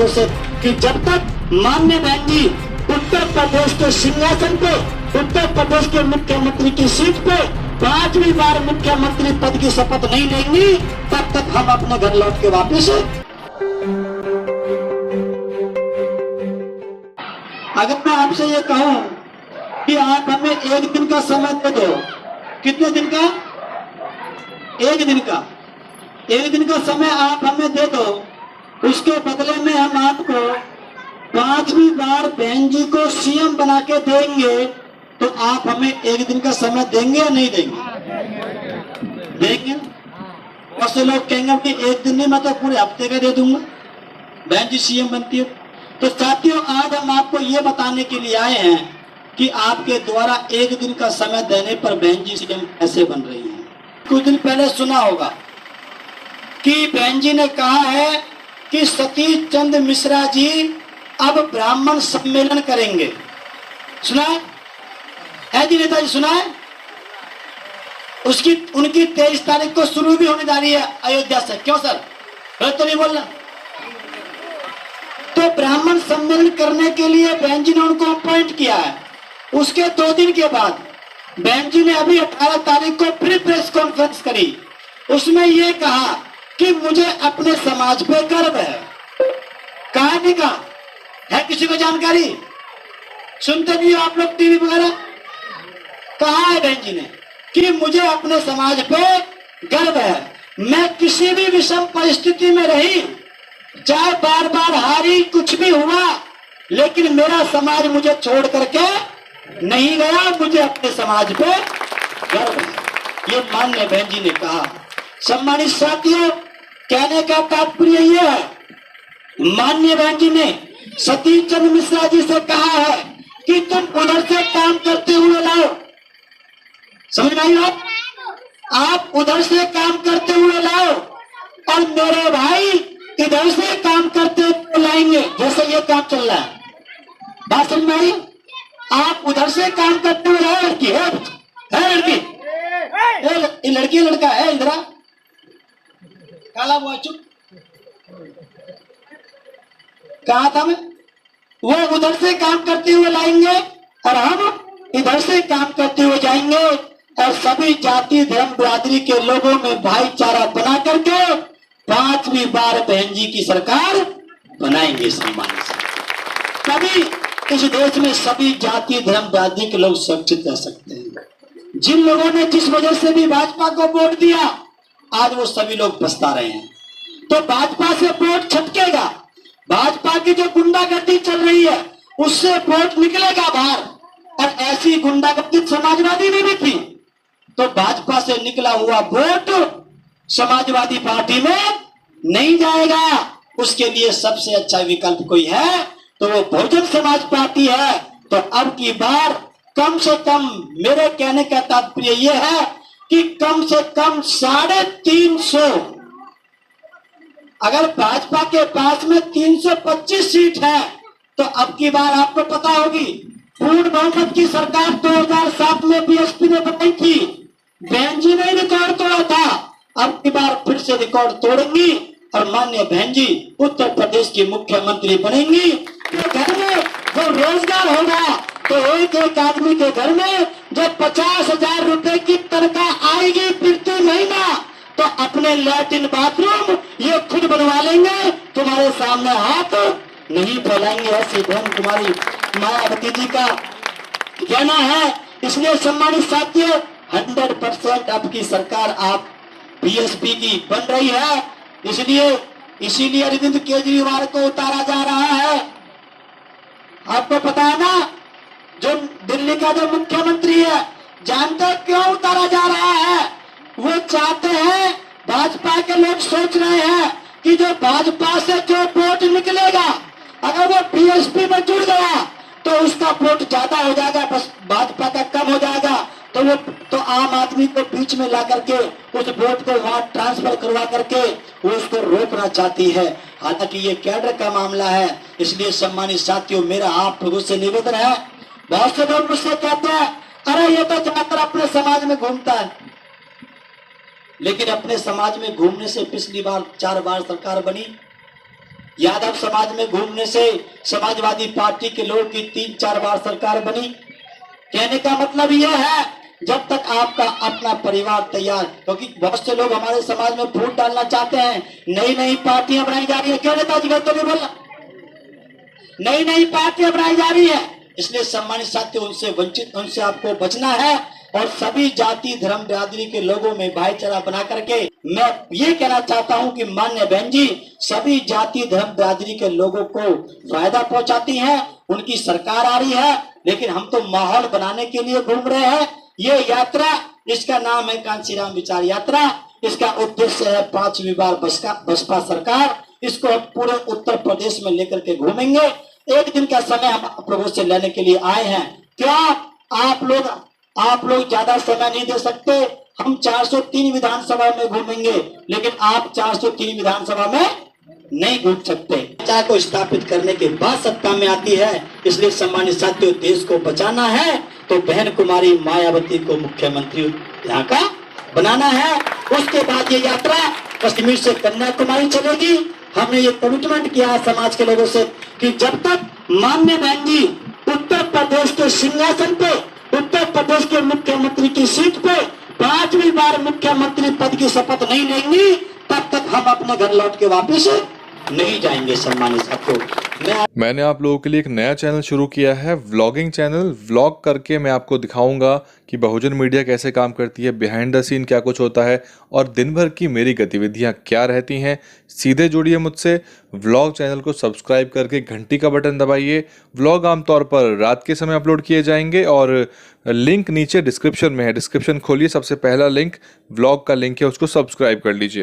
हाथों से कि जब तक माननीय बहन जी उत्तर प्रदेश के सिंहासन पे, उत्तर प्रदेश के मुख्यमंत्री की सीट पे 5वीं बार मुख्यमंत्री पद की शपथ नहीं लेंगी, तब तक हम अपने घर लौट के वापिस। अगर मैं आपसे ये कहूं कि आप हमें एक दिन का समय दे दो, कितने दिन का? एक दिन का। एक दिन का समय आप हमें दे दो, उसके बदले में हम आपको 5वीं बार बहन जी को सीएम बना के देंगे, तो आप हमें एक दिन का समय देंगे या नहीं देंगे? देंगे। बहुत से लोग कहेंगे कि एक दिन नहीं, मैं तो पूरे हफ्ते का दे दूंगा, बहन जी सीएम बनती है। तो साथियों, आज हम आपको ये बताने के लिए आए हैं कि आपके द्वारा एक दिन का समय देने पर बहन जी सीएम कैसे बन रही है। कुछ दिन पहले सुना होगा कि बहन जी ने कहा है कि सतीश चंद्र मिश्रा जी अब ब्राह्मण सम्मेलन करेंगे। सुना है जी नेताजी, सुना है? उनकी 23 तारीख को शुरू भी होने जा रही है अयोध्या से। क्यों सर, गलत तो नहीं बोलना? तो ब्राह्मण सम्मेलन करने के लिए बहन जी ने उनको अपॉइंट किया है। उसके 2 दिन के बाद बहन जी ने अभी 18 तारीख को फिर प्रेस कॉन्फ्रेंस करी। उसमें यह कहा कि मुझे अपने समाज पे गर्व है। कहा नहीं कहा है? किसी को जानकारी? सुनते नहीं हो आप लोग टीवी वगैरह? कहा है बहन जी ने कि मुझे अपने समाज पे गर्व है। मैं किसी भी विषम परिस्थिति में रही, चाहे बार बार हारी, कुछ भी हुआ, लेकिन मेरा समाज मुझे छोड़ करके नहीं गया। मुझे अपने समाज पे गर्व है, ये माननीय बहन जी ने कहा। सम्मानित साथियों, कहने का तात्पर्य यह है, माननीय बहन जी ने सतीश चंद्र मिश्रा जी से कहा है कि तुम उधर से काम करते हुए लाओ। समझ में आई? आप उधर से काम करते हुए लाओ और मेरे भाई इधर से काम करते हुए लाएंगे, जैसे ये काम चल रहा है। बात समझ में आई? आप उधर से काम करते हुए लाओ। लड़की है, लड़की, लड़की लड़का है, इधर काला हुआ, चुप। कहा था मैं, वो उधर से काम करते हुए लाएंगे और हम इधर से काम करते हुए जाएंगे और सभी जाति धर्म बिरादरी के लोगों में भाईचारा बना करके 5वीं बार बहन जी की सरकार बनाएंगे। सम्मान से तभी इस देश में सभी जाति धर्म बिरादरी के लोग सुरक्षित रह सकते हैं। जिन लोगों ने जिस वजह से भी भाजपा को वोट दिया, आज वो सभी लोग पछता रहे हैं। तो भाजपा से वोट छटकेगा, भाजपा की जो गुंडागर्दी चल रही है उससे वोट निकलेगा बाहर, और ऐसी गुंडागर्दी समाजवादी में भी थी। तो भाजपा से निकला हुआ वोट समाजवादी पार्टी में नहीं जाएगा। उसके लिए सबसे अच्छा विकल्प कोई है तो वो बहुजन समाज पार्टी है। तो अब की बार कम से कम, मेरे कहने का तात्पर्य यह है कि कम से कम 350, अगर भाजपा के पास में 325 सीट है तो अब की बार आपको पता होगी, पूर्ण बहुमत की सरकार 2007 में बीएसपी ने बनाई थी, बहन जी ने रिकॉर्ड तोड़ा था। अब की बार फिर से रिकॉर्ड तोड़ेंगी और माननीय बहन जी उत्तर प्रदेश की मुख्यमंत्री बनेंगी। घर में जो रोजगार होगा तो एक आदमी के घर में जब 50,000 रुपए की तनख्वाह आएगी प्रति महीना, तो अपने लैट्रिन बाथरूम ये खुद बनवा लेंगे, तुम्हारे सामने हाथ नहीं फैलाएंगे। ऐसी बहन कुमारी मायावती जी का कहना है। इसलिए सम्मानित साथियों, 100% आपकी सरकार आप बीएसपी की बन रही है। इसीलिए अरविंद केजरीवाल को उतारा जा रहा है। आपको पता है ना, जो दिल्ली का जो मुख्यमंत्री है, जानते क्यों उतारा जा रहा है? वो चाहते हैं, भाजपा के लोग सोच रहे हैं कि जो भाजपा से जो वोट निकलेगा, अगर वो बीएसपी में जुड़ गया तो उसका वोट ज्यादा हो जाएगा, बस भाजपा का कम हो जाएगा। तो आम आदमी को बीच में ला करके उस वोट को वहां ट्रांसफर करवा करके वो उसको रोकना चाहती है। हालांकि ये कैडर का मामला है। इसलिए सम्मानित साथियों, मेरा आप लोगों से निवेदन है, बहुत से लोग मुझसे कहते हैं अरे ये तो जाकर अपने समाज में घूमता है, लेकिन अपने समाज में घूमने से पिछली बार 4 बार सरकार बनी, यादव समाज में घूमने से समाजवादी पार्टी के लोगों की 3-4 बार सरकार बनी। कहने का मतलब यह है, जब तक आपका अपना परिवार तैयार, क्योंकि बहुत से लोग हमारे समाज में फूट डालना चाहते हैं, नई नई पार्टियां बनाई जा रही है। क्यों नेताजी गलत तो नहीं बोला? नई नई पार्टियां बनाई जा रही है, इसलिए सम्मानित साथियों, उनसे आपको बचना है और सभी जाति धर्म बिरादरी के लोगों में भाईचारा बना करके मैं ये कहना चाहता हूं कि मान्य बहन जी सभी जाति धर्म बिरादरी के लोगों को फायदा पहुंचाती हैं। उनकी सरकार आ रही है, लेकिन हम तो माहौल बनाने के लिए घूम रहे हैं। ये यात्रा, इसका नाम है कांचीराम विचार यात्रा। इसका उद्देश्य है 5वीं बार बसपा सरकार, इसको हम पूरे उत्तर प्रदेश में लेकर के घूमेंगे। एक दिन का समय हम आप लोगों से लेने के लिए आए हैं। क्या आप लोग ज्यादा समय नहीं दे सकते? हम 403 विधानसभा में घूमेंगे, लेकिन आप 403 विधानसभा में नहीं घूम सकते। चाहे को स्थापित करने के बाद सत्ता में आती है, इसलिए सम्मानित साथियों, देश को बचाना है तो बहन कुमारी मायावती को मुख्यमंत्री यहाँ का बनाना है। उसके बाद ये यात्रा कश्मीर से कन्याकुमारी चलेगी। हमने ये कमिटमेंट किया है समाज के लोगों से कि जब तक माननीय बहन जी उत्तर प्रदेश के सिंहासन पे, उत्तर प्रदेश के मुख्यमंत्री की सीट पे 5वीं बार मुख्यमंत्री पद की शपथ नहीं लेंगी, तब तक हम अपने घर लौट के वापस नहीं जाएंगे। सम्मानित साथियों, मैंने आप लोगों के लिए एक नया चैनल शुरू किया है, व्लॉगिंग चैनल। व्लॉग करके मैं आपको दिखाऊंगा कि बहुजन मीडिया कैसे काम करती है, बिहाइंड द सीन क्या कुछ होता है और दिन भर की मेरी गतिविधियां क्या रहती हैं। सीधे जुड़िए मुझसे, व्लॉग चैनल को सब्सक्राइब करके घंटी का बटन दबाइए। व्लॉग आमतौर पर रात के समय अपलोड किए जाएंगे और लिंक नीचे डिस्क्रिप्शन में है। डिस्क्रिप्शन खोलिए, सबसे पहला लिंक व्लॉग का लिंक है, उसको सब्सक्राइब कर लीजिए।